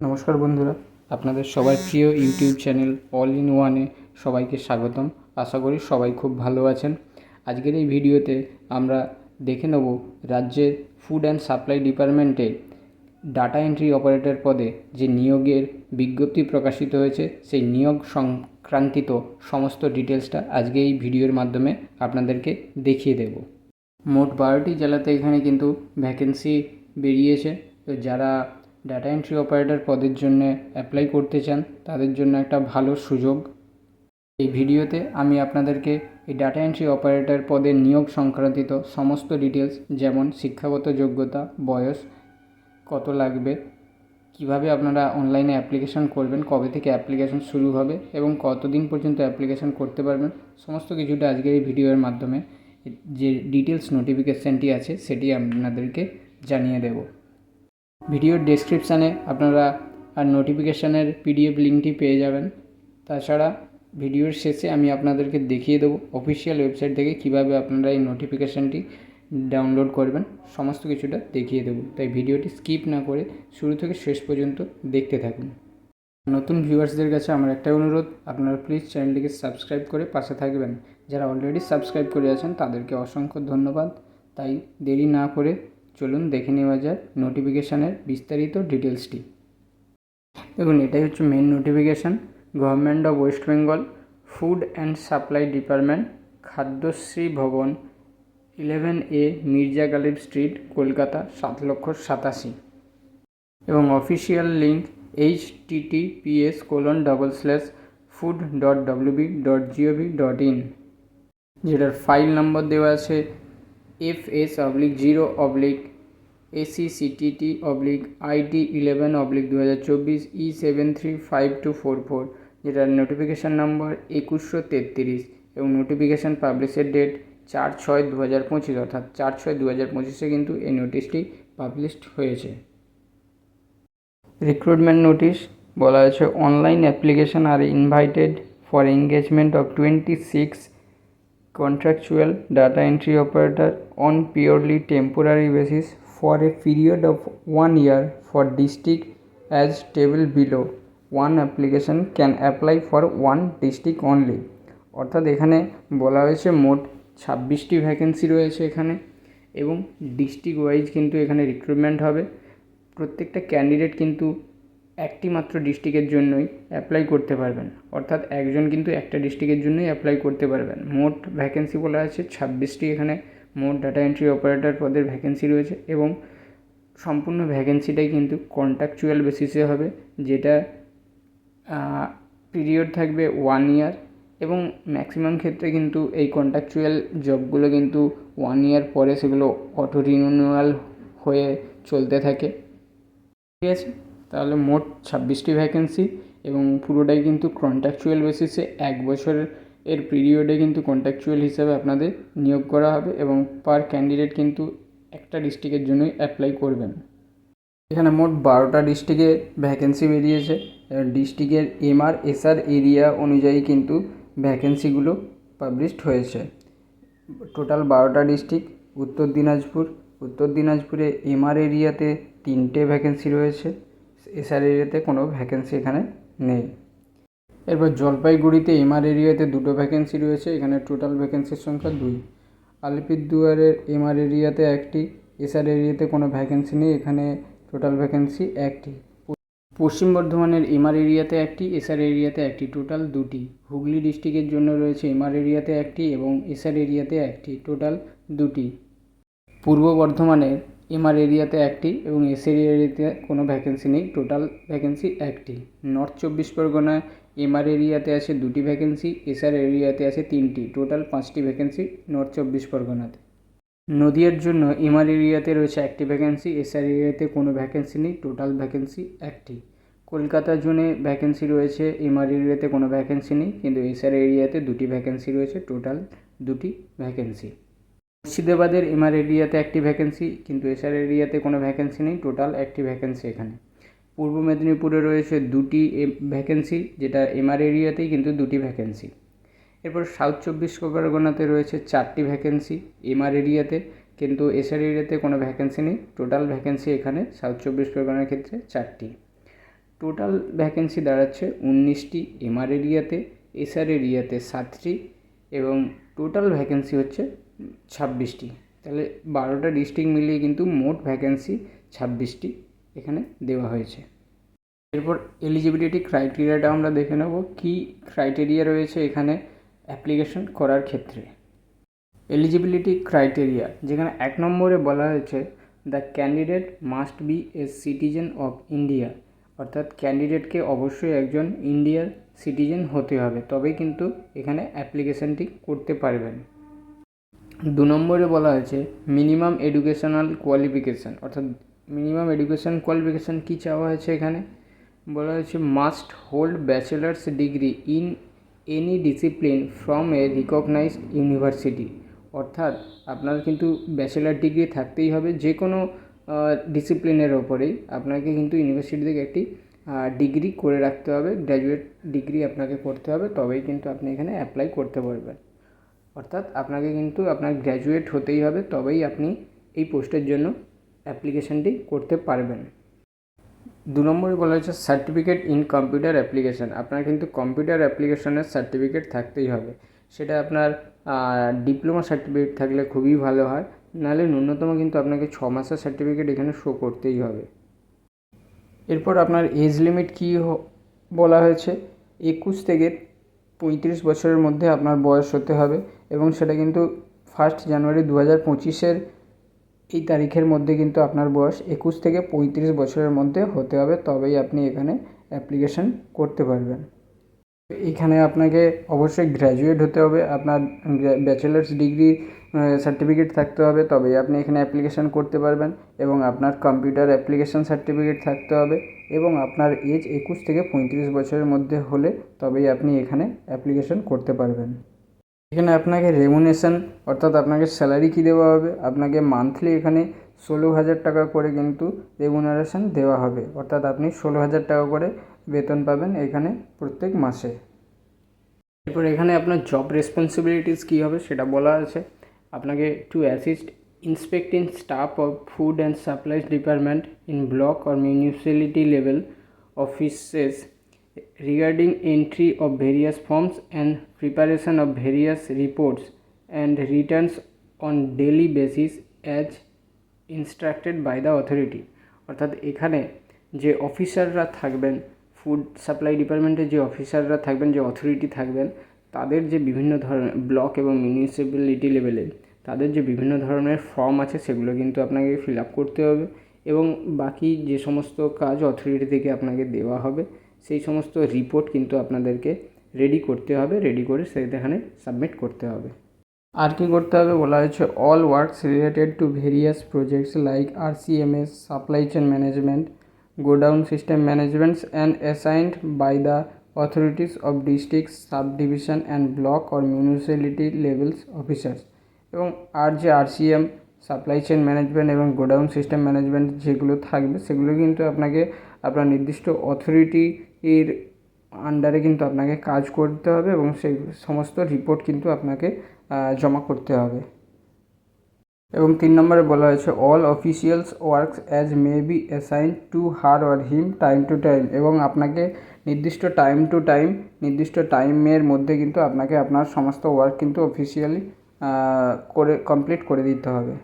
নমস্কার বন্ধুরা, আপনাদের সবার প্রিয় ইউটিউব চ্যানেল অল ইন ওয়ানে সবাইকে স্বাগতম। আশা করি সবাই খুব ভালো আছেন। আজকের এই ভিডিওতে আমরা দেখে নেব রাজ্যের ফুড অ্যান্ড সাপ্লাই ডিপার্টমেন্টে ডাটা এন্ট্রি অপারেটর পদে যে নিয়োগের বিজ্ঞপ্তি প্রকাশিত হয়েছে, সেই নিয়োগ সংক্রান্তিত সমস্ত ডিটেলসটা আজকে এই ভিডিওর মাধ্যমে আপনাদেরকে দেখিয়ে দেব। মোট 12টি জেলাতে এখানে কিন্তু ভ্যাকেন্সি বেরিয়েছে। তো যারা ডাটা এন্ট্রি অপারেটর পদের জন্য অ্যাপ্লাই করতে চান তাদের জন্য একটা ভালো সুযোগ। এই ভিডিওতে আমি আপনাদেরকে এই ডাটা এন্ট্রি অপারেটর পদের নিয়োগ সংক্রান্তিত সমস্ত ডিটেলস, যেমন শিক্ষাগত যোগ্যতা, বয়স কত লাগবে, কিভাবে আপনারা অনলাইনে অ্যাপ্লিকেশন করবেন, কবে থেকে অ্যাপ্লিকেশন শুরু হবে এবং কতদিন পর্যন্ত অ্যাপ্লিকেশন করতে পারবেন, সমস্ত কিছুটা আজকের এই ভিডিওর মাধ্যমে যে ডিটেলস নোটিফিকেশানটি আছে সেটি আপনাদেরকে জানিয়ে দেব। ভিডিওর ডেসক্রিপশানে আপনারা আর নোটিফিকেশানের পিডিএফ লিঙ্কটি পেয়ে যাবেন। তাছাড়া ভিডিওর শেষে আমি আপনাদেরকে দেখিয়ে দেবো অফিসিয়াল ওয়েবসাইট থেকে কিভাবে আপনারা এই নোটিফিকেশানটি ডাউনলোড করবেন, সমস্ত কিছুটা দেখিয়ে দেবো। তাই ভিডিওটি স্কিপ না করে শুরু থেকে শেষ পর্যন্ত দেখতে থাকুন। নতুন ভিউয়ার্সদের কাছে আমার একটাই অনুরোধ, আপনারা প্লিজ চ্যানেলটিকে সাবস্ক্রাইব করে পাশে থাকবেন। যারা অলরেডি সাবস্ক্রাইব করে আছেন তাদেরকে অসংখ্য ধন্যবাদ। তাই দেরি না করে চলুন দেখে নেওয়া যায় নোটিফিকেশানের বিস্তারিত ডিটেলসটি। দেখুন, এটাই হচ্ছে main notification. Government of West Bengal, food and supply department, Khadyashree Bhavan, 11A Mirza Ghalib street, Kolkata 7,87,000। এবং অফিসিয়াল লিঙ্ক https://food.wb.gov.in, যেটার ফাইল নম্বর দেওয়া আছে FS/0/ACCTT/IT11/2024 E735244, যেটার নোটিফিকেশান নম্বর 2133 এবং নোটিফিকেশান পাবলিশের ডেট 4/6/2025, অর্থাৎ 4/6/2025 কিন্তু এই নোটিশটি পাবলিশড হয়েছে। রিক্রুটমেন্ট নোটিশ বলা হয়েছে, online application are invited for engagement of 26 contractual data entry operator on purely temporary basis for a period of 1 year for district as table below. One application can apply for one district only. অর্থাৎ এখানে বলা হয়েছে মোট 26টি vacancy রয়েছে এখানে, এবং district wise কিন্তু এখানে রিক্রুটমেন্ট হবে। প্রত্যেকটা ক্যান্ডিডেট কিন্তু একটি মাত্র ডিস্ট্রিক্টের জন্যই অ্যাপ্লাই করতে পারবেন, অর্থাৎ একজন কিন্তু একটা ডিস্ট্রিক্টের জন্যই অ্যাপ্লাই করতে পারবেন। মোট ভ্যাকেন্সি বলা আছে 26টি এখানে মোট ডাটা এন্ট্রি অপারেটর পদের ভ্যাকেন্সি রয়েছে, এবং সম্পূর্ণ ভ্যাকেন্সিটাই কিন্তু কন্ট্রাকচুয়াল বেসিসে হবে, যেটা পিরিয়ড থাকবে 1 ইয়ার, এবং ম্যাক্সিমাম ক্ষেত্রে কিন্তু এই কন্ট্রাকচুয়াল জবগুলো কিন্তু 1 ইয়ার পরে সেগুলো অটো রিনিউয়াল হয়ে চলতে থাকে। ঠিক আছে, তাহলে মোট 26টি ভ্যাকেন্সি, এবং পুরোটাই কিন্তু কন্ট্রাকচুয়াল বেসিসে 1 বছরের পিরিয়ডে কিন্তু কন্ট্রাকচুয়াল হিসাবে আপনাদের নিয়োগ করা হবে, এবং পার ক্যান্ডিডেট কিন্তু একটা ডিস্ট্রিক্টের জন্যই অ্যাপ্লাই করবেন। এখানে মোট 12টা ডিস্ট্রিক্টে ভ্যাকেন্সি বেরিয়েছে। ডিস্ট্রিক্টের MR/SR এরিয়া অনুযায়ী কিন্তু ভ্যাকেন্সিগুলো পাবলিশড হয়েছে। টোটাল 12টা ডিস্ট্রিক্ট। উত্তর দিনাজপুরে MR এরিয়াতে 3টে ভ্যাকেন্সি রয়েছে, SR এরিয়াতে কোনো ভ্যাকেন্সি এখানে নেই। এরপর জলপাইগুড়িতে MR এরিয়াতে 2টো ভ্যাকেন্সি রয়েছে, এখানে টোটাল ভ্যাকেন্সির সংখ্যা 2। আলিপুরদুয়ারের MR এরিয়াতে 1টি, SR এরিয়াতে কোনো ভ্যাকেন্সি নেই, এখানে টোটাল ভ্যাকেন্সি 1টি। পশ্চিম বর্ধমানের MR এরিয়াতে 1টি, SR এরিয়াতে 1টি, টোটাল 2টি। হুগলি ডিস্ট্রিক্টের জন্য রয়েছে MR এরিয়াতে 1টি এবং SR এরিয়াতে 1টি, টোটাল 2টি। পূর্ব বর্ধমানের MR এরিয়াতে 1টি এবং SR এরিয়াতে কোনো ভ্যাকেন্সি নেই, টোটাল ভ্যাকেন্সি 1টি। নর্থ 24 পরগনায় MR এরিয়াতে আছে 2টি ভ্যাকেন্সি, SR এরিয়াতে আছে 3টি, টোটাল 5টি ভ্যাকেন্সি নর্থ 24 পরগনাতে। নদিয়ার জন্য MR এরিয়াতে রয়েছে 1টি ভ্যাকেন্সি, SR এরিয়াতে কোনো ভ্যাকেন্সি নেই, টোটাল ভ্যাকেন্সি 1টি। কলকাতা জোনে ভ্যাকেন্সি রয়েছে, MR এরিয়াতে কোনো ভ্যাকেন্সি নেই, কিন্তু SR এরিয়াতে 2টি ভ্যাকেন্সি রয়েছে, টোটাল 2টি ভ্যাকেন্সি। মুর্শিদাবাদের MR এরিয়াতে 1টি ভ্যাকেন্সি, কিন্তু SR এরিয়াতে কোনো ভ্যাকেন্সি নেই, টোটাল 1টি ভ্যাকেন্সি এখানে। পূর্ব মেদিনীপুরে রয়েছে 2টি ভ্যাকেন্সি, যেটা MR এরিয়াতেই কিন্তু 2টি ভ্যাকেন্সি। এরপর সাউথ 24 পরগনাতে রয়েছে 4টি ভ্যাকেন্সি MR এরিয়াতে, কিন্তু SR এরিয়াতে কোনো ভ্যাকেন্সি নেই, টোটাল ভ্যাকেন্সি এখানে সাউথ 24 পরগনার ক্ষেত্রে 4টি। টোটাল ভ্যাকেন্সি দাঁড়াচ্ছে 19টি, এমআর এরিয়াতে, এসআর এরিয়াতে 7টি এবং টোটাল ভ্যাকেন্সি হচ্ছে 26টি। তাহলে 12টা ডিস্ট্রিক্ট মিলিয়ে কিন্তু মোট ভ্যাকেন্সি 26টি এখানে দেওয়া হয়েছে। এরপর এলিজিবিলিটি ক্রাইটেরিয়াটা আমরা দেখে নেব, কী ক্রাইটেরিয়া রয়েছে এখানে অ্যাপ্লিকেশন করার ক্ষেত্রে। এলিজিবিলিটি ক্রাইটেরিয়া, যেখানে 1 নম্বরে বলা হয়েছে the candidate must B a citizen of India, অর্থাৎ ক্যান্ডিডেটকে অবশ্যই একজন ইন্ডিয়ার সিটিজেন হতে হবে, তবেই কিন্তু এখানে অ্যাপ্লিকেশানটি করতে পারবেন। 2 নম্বরে বলা হয়েছে মিনিমাম এডুকেশনাল কোয়ালিফিকেশান, অর্থাৎ মিনিমাম এডুকেশান কোয়ালিফিকেশান কী চাওয়া হয়েছে এখানে বলা হয়েছে must hold bachelor's degree in any discipline from a recognised university, অর্থাৎ আপনার কিন্তু ব্যাচেলার ডিগ্রি থাকতেই হবে যে কোনো ডিসিপ্লিনের ওপরেই। আপনাকে কিন্তু ইউনিভার্সিটি থেকে একটি ডিগ্রি করে রাখতে হবে, গ্র্যাজুয়েট ডিগ্রি আপনাকে করতে হবে, তবেই কিন্তু আপনি এখানে অ্যাপ্লাই করতে পারবেন। অর্থাৎ আপনাকে কিন্তু আপনার গ্র্যাজুয়েট হতেই হবে, তবেই আপনি এই পোস্টের জন্য অ্যাপ্লিকেশানটি করতে পারবেন। 2 নম্বরে বলা হয়েছে সার্টিফিকেট ইন কম্পিউটার অ্যাপ্লিকেশান, আপনার কিন্তু কম্পিউটার অ্যাপ্লিকেশনের সার্টিফিকেট থাকতেই হবে। সেটা আপনার ডিপ্লোমা সার্টিফিকেট থাকলে খুবই ভালো হয়, নাহলে ন্যূনতম কিন্তু আপনাকে 6 মাসের সার্টিফিকেট এখানে শো করতেই হবে। এরপর আপনার এজ লিমিট কী বলা হয়েছে, 21 থেকে 35 বছরের মধ্যে আপনার বয়স হতে হবে এবং সেটা কিন্তু 1 জানুয়ারি 2025 এই তারিখের মধ্যে কিন্তু আপনার বয়স 21 থেকে 35 বছরের মধ্যে হতে হবে, তবেই আপনি এখানে অ্যাপ্লিকেশান করতে পারবেন। এখানে আপনাকে অবশ্যই গ্র্যাজুয়েট হতে হবে, আপনার ব্যাচেলার্স ডিগ্রি সার্টিফিকেট থাকতে হবে, তবেই আপনি এখানে অ্যাপ্লিকেশান করতে পারবেন এবং আপনার কম্পিউটার অ্যাপ্লিকেশান সার্টিফিকেট থাকতে হবে এবং আপনার এজ 21 থেকে 35 বছরের মধ্যে হলে তবেই আপনি এখানে অ্যাপ্লিকেশান করতে পারবেন। এখানে আপনাকে রেমুনেশন, অর্থাৎ আপনাকে স্যালারি কী দেওয়া হবে, আপনাকে মান্থলি এখানে 16,000 টাকা করে কিন্তু রেমুনারেশন দেওয়া হবে, অর্থাৎ আপনি 16,000 টাকা করে বেতন পাবেন এখানে প্রত্যেক মাসে। এরপর এখানে আপনার জব রেসপন্সিবিলিটিস কী হবে সেটা বলা আছে, আপনাকে two assist inspecting staff of food and supplies department in block or municipality level offices regarding entry of various forms and preparation of various reports and returns on daily basis as instructed by the authority, অর্থাৎ এখানে যে অফিসাররা থাকবেন, food supply ডিপার্টমেন্টের যে অফিসাররা থাকবেন, যে অথরিটি থাকবেন, তাদের যে বিভিন্ন ধরনের ব্লক এবং মিউনিসিপ্যালিটি লেভেলে তাদের যে বিভিন্ন ধরনের ফর্ম আছে সেগুলো কিন্তু আপনাকে ফিল আপ করতে হবে এবং বাকি যে সমস্ত কাজ অথরিটি থেকে আপনাকে দেওয়া হবে সেই সমস্ত রিপোর্ট কিন্তু আপনাদেরকে রেডি করতে হবে, রেডি করে সেখানে সাবমিট করতে হবে। আর কি করতে হবে বলা হয়েছে all works related to various projects like RCMS, supply chain management, godown system managements and assigned by the authorities of district, sub division and block or municipality levels officers, এবং আর যে RCM, সাপ্লাই চেন ম্যানেজমেন্ট এবং godown system management যেগুলো থাকবে সেগুলো কিন্তু আপনাকে আপনার নির্দিষ্ট অথরিটির আন্ডারে কিন্তু আপনাকে কাজ করতে হবে এবং সেই সমস্ত রিপোর্ট কিন্তু আপনাকে জমা করতে হবে। এবং 3 নম্বরে বলা হয়েছে all officials works as may be assigned to her or him time to time, এবং আপনাকে নির্দিষ্ট টাইম টু টাইম, নির্দিষ্ট টাইমের মধ্যে কিন্তু আপনাকে আপনার সমস্ত ওয়ার্ক কিন্তু অফিসিয়ালি কমপ্লিট করে দিতে হবে।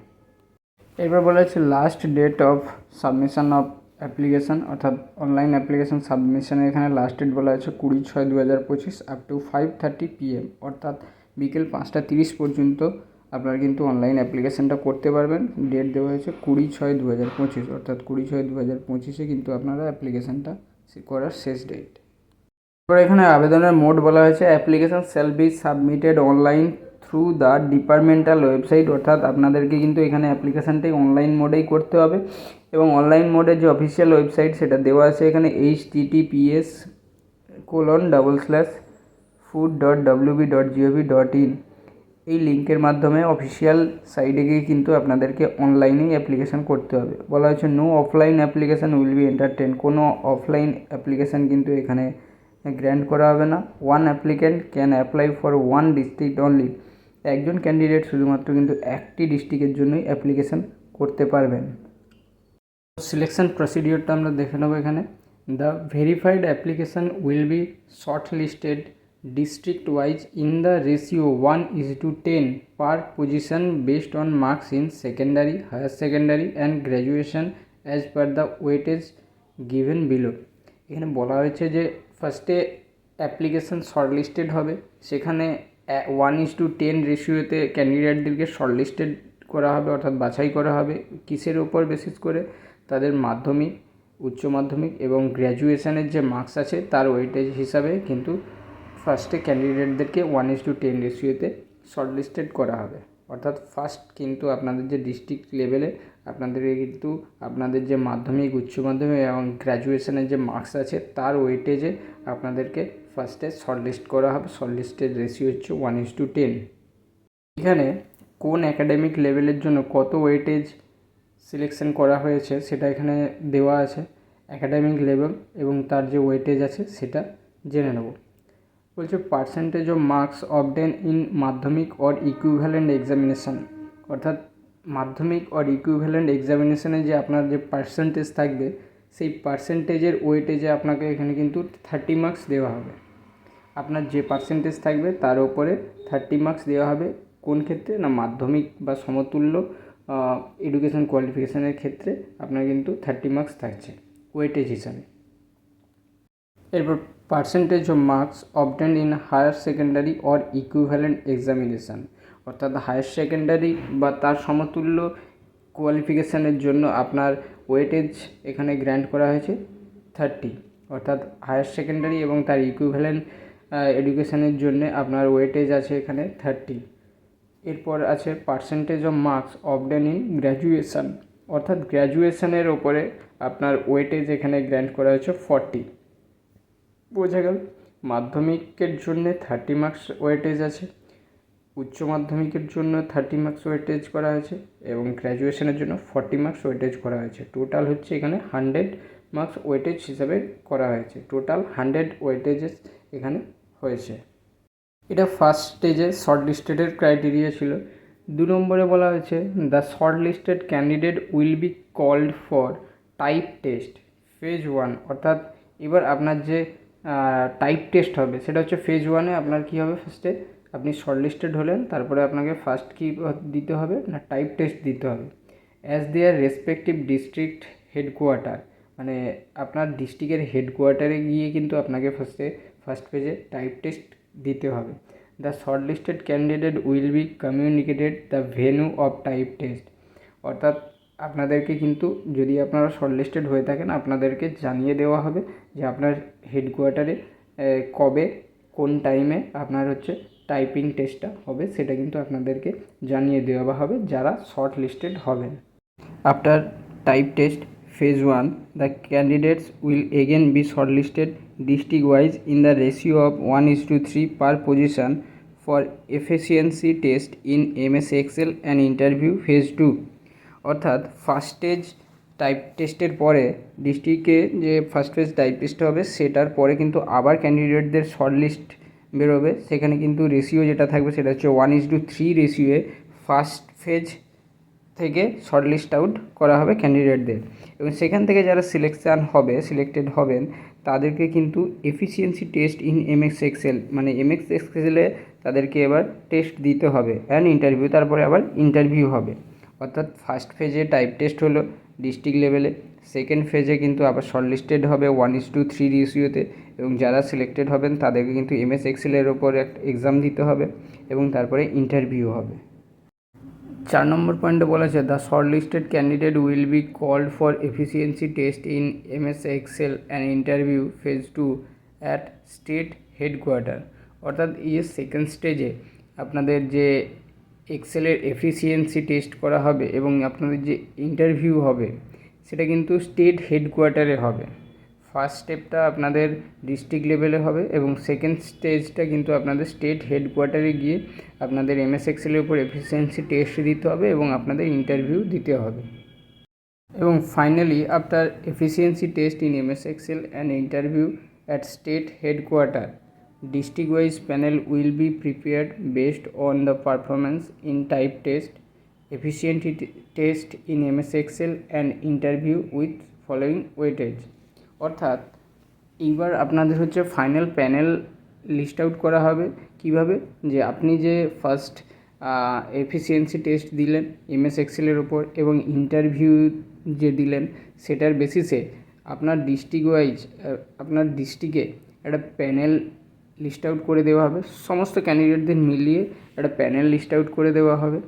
এরপর বলা হচ্ছে last date of submission of application, অর্থাৎ অনলাইন অ্যাপ্লিকেশান সাবমিশনের এখানে লাস্ট ডেট বলা হয়েছে 20/6/2025 আপ টু 5:30 PM, অর্থাৎ বিকেল 5:30 পর্যন্ত আপনারা কিন্তু অনলাইন অ্যাপ্লিকেশানটা করতে পারবেন। ডেট দেওয়া হয়েছে 20/6/2025, অর্থাৎ 20/6/2025 কিন্তু আপনারা অ্যাপ্লিকেশানটা করার শেষ ডেট। এবার এখানে আবেদনের মোড বলা হয়েছে application shall be submitted online through the departmental website, অর্থাৎ আপনাদেরকে কিন্তু এখানে অ্যাপ্লিকেশানটাই অনলাইন মোডেই করতে হবে এবং অনলাইন মোডের যে অফিসিয়াল ওয়েবসাইট সেটা দেওয়া আছে এখানে https://food.wb.gov.in, এই লিঙ্কের মাধ্যমে অফিসিয়াল সাইটে গিয়ে কিন্তু আপনাদেরকে অনলাইনেই অ্যাপ্লিকেশান করতে হবে। বলা হয়েছে no offline application will be entertain, কোনো অফলাইন অ্যাপ্লিকেশান কিন্তু এখানে গ্র্যান্ট করা হবে না। One applicant can apply for one district only, একজন ক্যান্ডিডেট শুধুমাত্র কিন্তু একটি ডিস্ট্রিক্টের জন্যই অ্যাপ্লিকেশান করতে পারবেন। সিলেকশন প্রসিডিওরটা আমরা দেখে নেব। এখানে The verified application will be shortlisted district-wise in the ratio 1:10 per position based on marks in secondary, higher secondary and graduation as per the weightage given below. এখানে বলা হয়েছে যে ফার্স্টে অ্যাপ্লিকেশান শর্টলিস্টেড হবে, সেখানে 1:10 রেশিওতে ক্যান্ডিডেটদেরকে শর্টলিস্টেড করা হবে, অর্থাৎ বাছাই করা হবে কিসের ওপর বেসিস করে, তাদের মাধ্যমিক, উচ্চ মাধ্যমিক এবং গ্র্যাজুয়েশনের যে মার্কস আছে তার ওয়েটেজ হিসাবে কিন্তু ফার্স্টে ক্যান্ডিডেটদেরকে 1:10 রেশিওতে শর্টলিস্টেড করা হবে। অর্থাৎ ফার্স্ট কিন্তু আপনাদের যে ডিস্ট্রিক্ট লেভেলে আপনাদেরকে কিন্তু আপনাদের যে মাধ্যমিক, উচ্চ মাধ্যমিক এবং গ্র্যাজুয়েশনের যে মার্কস আছে তার ওয়েটেজে আপনাদেরকে ফার্স্টে শর্টলিস্ট করা হবে। শর্টলিস্টেড রেশিও হচ্ছে 1:10। এখানে কোন অ্যাকাডেমিক লেভেলের জন্য কত ওয়েটেজ সিলেকশন করা হয়েছে সেটা এখানে দেওয়া আছে, অ্যাকাডেমিক লেভেল এবং তার যে ওয়েটেজ আছে সেটা জেনে নেব। বলছে percentage of marks obtain in মাধ্যমিক অর ইকুইভ্যালেন্ট এক্সামিনেশান, অর্থাৎ মাধ্যমিক অর ইকুইভ্যালেন্ট এক্সামিনেশানে যে আপনার যে পার্সেন্টেজ থাকবে সেই পার্সেন্টেজের ওয়েটেজে আপনাকে এখানে কিন্তু 30 মার্কস দেওয়া হবে। আপনার যে পার্সেন্টেজ থাকবে তার উপরে 30 মার্কস দেওয়া হবে। কোন ক্ষেত্রে না, মাধ্যমিক বা সমতুল্য এডুকেশন কোয়ালিফিকেশানের ক্ষেত্রে আপনার কিন্তু 30 মার্কস থাকছে ওয়েটেজ হিসাবে। এরপর percentage of marks obtained in higher secondary or equivalent examination, অর্থাৎ হায়ার সেকেন্ডারি বা তার সমতুল্য কোয়ালিফিকেশানের জন্য আপনার ওয়েটেজ এখানে গ্র্যান্ট করা হয়েছে 30, অর্থাৎ হায়ার সেকেন্ডারি এবং তার ইকুইভ্যালেন্ট এডুকেশানের জন্য আপনার ওয়েটেজ আছে এখানে 30। এরপর আছে percentage of marks obtain in graduation, অর্থাৎ গ্র্যাজুয়েশানের ওপরে আপনার ওয়েটেজ এখানে গ্র্যান্ট করা হয়েছে 40। বোঝা গেল, মাধ্যমিকের জন্য 30 মার্কস ওয়েটেজ আছে, উচ্চ মাধ্যমিকের জন্য 30 মার্কস ওয়েটেজ করা হয়েছে এবং গ্র্যাজুয়েশনের জন্য 40 মার্কস ওয়েটেজ করা হয়েছে। টোটাল হচ্ছে এখানে 100 মার্কস ওয়েটেজ হিসাবে করা হয়েছে। টোটাল 100 ওয়েটেজেস এখানে হয়েছে। এটা ফার্স্ট স্টেজে শর্ট লিস্টেডের ক্রাইটেরিয়া ছিল। 2 নম্বরে বলা হয়েছে the shortlisted candidate will be called for type test phase 1, অর্থাৎ এবার আপনার যে টাইপ টেস্ট হবে সেটা হচ্ছে ফেজ 1-এ আপনার কী হবে, ফার্স্টে আপনি শর্টলিস্টেড হলেন, তারপরে আপনাকে ফার্স্ট কী দিতে হবে না, টাইপ টেস্ট দিতে হবে as their respective district headquarter, মানে আপনার ডিস্ট্রিক্টের হেডকোয়ার্টারে গিয়ে কিন্তু আপনাকে ফার্স্ট পেজে টাইপ টেস্ট দিতে হবে। The shortlisted candidate will B communicated the venue of type test, অর্থাৎ আপনাদেরকে কিন্তু যদি আপনারা শর্টলিস্টেড হয়ে থাকেন আপনাদেরকে জানিয়ে দেওয়া হবে যে আপনার হেডকোয়ার্টারে কবে কোন টাইমে আপনার হচ্ছে টাইপিং টেস্টটা হবে, সেটা কিন্তু আপনাদেরকে জানিয়ে দেওয়া হবে যারা শর্ট লিস্টেড হবেন। After type test phase 1 the candidates will again be shortlisted district wise in the ratio of 1:3 per position for efficiency test in MS Excel and interview phase 2, অর্থাৎ ফার্স্ট স্টেজ টাইপ টেস্টের পরে ডিস্ট্রিক্টে যে first phase type test হবে সেটার পরে কিন্তু আবার ক্যান্ডিডেটদের শর্ট লিস্ট বেরোবে। সেখানে কিন্তু রেশিও যেটা থাকবে সেটা হচ্ছে 1:3 রেশিওয়ে ফার্স্ট ফেজ থেকে শর্ট লিস্ট আউট করা হবে ক্যান্ডিডেটদের এবং সেখান থেকে যারা সিলেক্টেড হবেন তাদেরকে কিন্তু efficiency test in MS Excel, মানে এমএস এক্সেলে তাদেরকে এবার টেস্ট দিতে হবে অ্যান্ড ইন্টারভিউ, তারপরে আবার ইন্টারভিউ হবে। অর্থাৎ ফার্স্ট ফেজে টাইপ টেস্ট হলো ডিস্ট্রিক্ট লেভেলে, সেকেন্ড ফেজে কিন্তু আবার শর্টলিস্টেড হবে 1:3 রেশিওতে এবং যারা সিলেক্টেড হবেন তাদেরকে কিন্তু এমএস এক্সেলের ওপর একটা এক্সাম দিতে হবে এবং তারপরে ইন্টারভিউ হবে। 4 নম্বর পয়েন্টে বলা আছে the shortlisted candidate will be called for efficiency test in MS Excel and interview phase 2 at state headquarter, অর্থাৎ এই যে সেকেন্ড স্টেজে আপনাদের যে এক্সেলের এফিসিয়েন্সি টেস্ট করা হবে এবং আপনাদের যে ইন্টারভিউ হবে সেটা কিন্তু স্টেট হেডকোয়ার্টারে হবে। ফার্স্ট স্টেপটা আপনাদের ডিস্ট্রিক্ট লেভেলে হবে এবং সেকেন্ড স্টেজটা কিন্তু আপনাদের স্টেট হেডকোয়ার্টারে গিয়ে আপনাদের এমএস এক্সেলের উপর এফিসিয়েন্সি টেস্ট দিতে হবে এবং আপনাদের ইন্টারভিউ দিতে হবে। এবং finally after efficiency test in MS Excel and interview at state headquarter district wise panel will be prepared based on the performance in type test, efficiency test in MS Excel and interview with following weightage, অর্থাৎ এইবার আপনাদের হচ্ছে final panel list out করা হবে কিভাবে, যে আপনি যে ফার্স্ট এফিসিয়েন্সি টেস্ট দিলেন এমএস এক্সেলের ওপর এবং ইন্টারভিউ যে দিলেন সেটার বেসিসে আপনার ডিস্ট্রিক্ট ওয়াইজ আপনার ডিস্ট্রিক্টে একটা প্যানেল লিস্ট আউট করে দেওয়া হবে, সমস্ত ক্যান্ডিডেটদের মিলিয়ে একটা প্যানেল লিস্ট আউট করে দেওয়া হবে,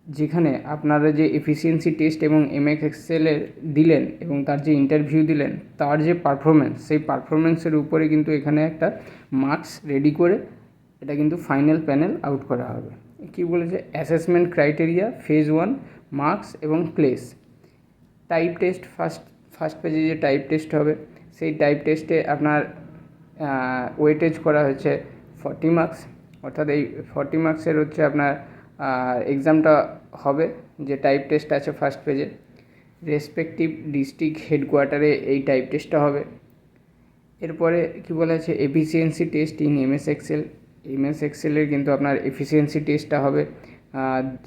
যেখানে আপনারা যে এফিসিয়েন্সি টেস্ট এবং এমএস এক্সেলের দিলেন এবং তার যে ইন্টারভিউ দিলেন তার যে পারফরমেন্স, সেই পারফরমেন্সের উপরে কিন্তু এখানে একটা মার্কস রেডি করে এটা কিন্তু ফাইনাল প্যানেল আউট করা হবে। কী বলেছে, অ্যাসেসমেন্ট ক্রাইটেরিয়া ফেজ 1 মার্কস এবং প্লেস। টাইপ টেস্ট ফার্স্ট পেজে যে টাইপ টেস্ট হবে সেই টাইপ টেস্টে আপনার ওয়েটেজ করা হয়েছে 40 মার্কস, অর্থাৎ এই 40 মার্কসের হচ্ছে আপনার এক্সামটা হবে যে টাইপ টেস্ট আছে ফার্স্ট পেজে। রেসপেক্টিভ ডিস্ট্রিক্ট হেডকোয়ার্টারে এই টাইপ টেস্টটা হবে। এরপরে কী বলা আছে, এফিসিয়েন্সি টেস্ট ইন এমএস এক্সেলের কিন্তু আপনার এফিসিয়েন্সি টেস্টটা হবে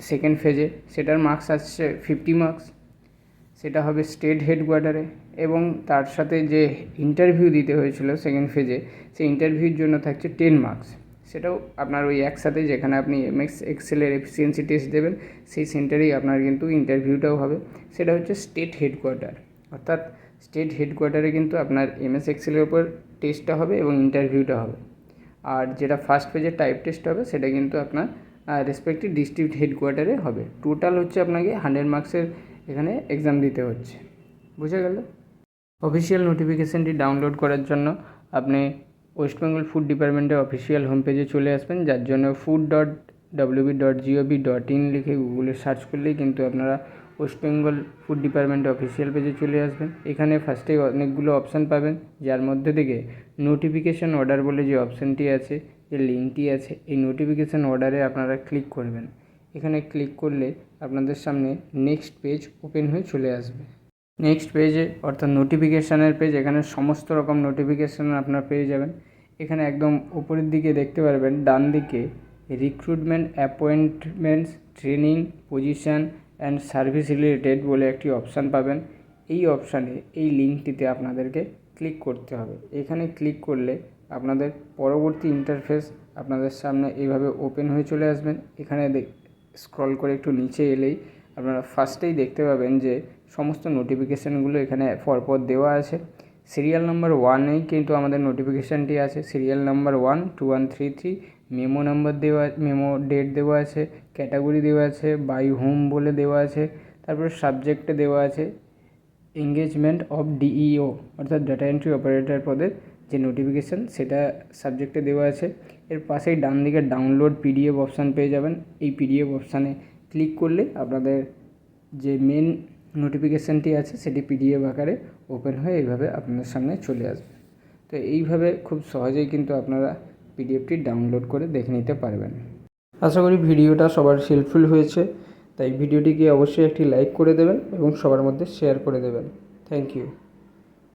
সেকেন্ড ফেজে, সেটার মার্কস আসছে 50 মার্কস, সেটা হবে স্টেট হেডকোয়ার্টারে। এবং তার সাথে যে ইন্টারভিউ দিতে হয়েছিল সেকেন্ড ফেজে, সেই ইন্টারভিউর জন্য থাকছে 10 মার্কস, সেটাও আপনার ওই একসাথে যেখানে আপনি এমএস এক্সেলের এফিসিয়েন্সি টেস্ট দেবেন সেই সেন্টারেই আপনার কিন্তু ইন্টারভিউটাও হবে, সেটা হচ্ছে স্টেট হেডকোয়ার্টার। অর্থাৎ স্টেট হেডকোয়ার্টারে কিন্তু আপনার এমএস এক্সেলের ওপর টেস্টটা হবে এবং ইন্টারভিউটা হবে। আর যেটা ফার্স্ট পেজে টাইপ টেস্ট হবে সেটা কিন্তু আপনার রেসপেক্টিভ ডিস্ট্রিক্ট হেডকোয়ার্টারে হবে। টোটাল হচ্ছে আপনাকে 100 মার্কসের এখানে এক্সাম দিতে হচ্ছে। বুঝে গেল? অফিসিয়াল নোটিফিকেশানটি ডাউনলোড করার জন্য আপনি ওয়েস্ট বেঙ্গল ফুড ডিপার্টমেন্টের অফিসিয়াল হোম পেজে চলে আসবেন, যার জন্য food.wb.gov.in লিখে গুগলে সার্চ করলেই কিন্তু আপনারা ওয়েস্ট বেঙ্গল ফুড ডিপার্টমেন্টের অফিসিয়াল পেজে চলে আসবেন। এখানে ফার্স্টেই অনেকগুলো অপশান পাবেন, যার মধ্যে থেকে নোটিফিকেশান অর্ডার বলে যে অপশানটি আছে, যে লিঙ্কটি আছে, এই নোটিফিকেশান অর্ডারে আপনারা ক্লিক করবেন। এখানে ক্লিক করলে আপনাদের সামনে নেক্সট পেজ ওপেন হয়ে চলে আসবে। নেক্সট পেজে অর্থাৎ নোটিফিকেশানের পেজ, এখানে সমস্ত রকম নোটিফিকেশান আপনারা পেয়ে যাবেন। এখানে একদম উপরের দিকে দেখতে পারবেন ডান দিকে recruitment, appointments, training, position and service related বলে একটি অপশান পাবেন। এই অপশানে এই লিঙ্কটিতে আপনাদেরকে ক্লিক করতে হবে। এখানে ক্লিক করলে আপনাদের পরবর্তী ইন্টারফেস আপনাদের সামনে এইভাবে ওপেন হয়ে চলে আসবেন। এখানে স্ক্রল করে একটু নিচে এলেই আপনারা ফার্স্টেই দেখতে পাবেন যে সমস্ত নোটিফিকেশানগুলো এখানে পরপর দেওয়া আছে। সিরিয়াল নাম্বার 1এই কিন্তু আমাদের নোটিফিকেশানটি আছে, সিরিয়াল নাম্বার 12133, মেমো নাম্বার দেওয়া, মেমো ডেট দেওয়া আছে, ক্যাটাগরি দেওয়া আছে, বাই হোম বলে দেওয়া আছে, তারপরে সাবজেক্টে দেওয়া আছে এঙ্গেজমেন্ট অফ ডিইও অর্থাৎ ডাটা এন্ট্রি অপারেটর পদের যে নোটিফিকেশান সেটা সাবজেক্টে দেওয়া আছে। এর পাশেই ডান দিকে ডাউনলোড পিডিএফ অপশান পেয়ে যাবেন। এই পিডিএফ অপশানে ক্লিক করলে আপনাদের যে মেন নোটিফিকেশানটি আছে সেটি পিডিএফ আকারে ওপেন হয়ে এইভাবে আপনাদের সামনে চলে আসবে। তো এইভাবে খুব সহজেই কিন্তু আপনারা পিডিএফটি ডাউনলোড করে দেখে নিতে পারবেন। আশা করি ভিডিওটা সবার হেল্পফুল হয়েছে, তাই ভিডিওটিকে অবশ্যই একটি লাইক করে দেবেন এবং সবার মধ্যে শেয়ার করে দেবেন। Thank you.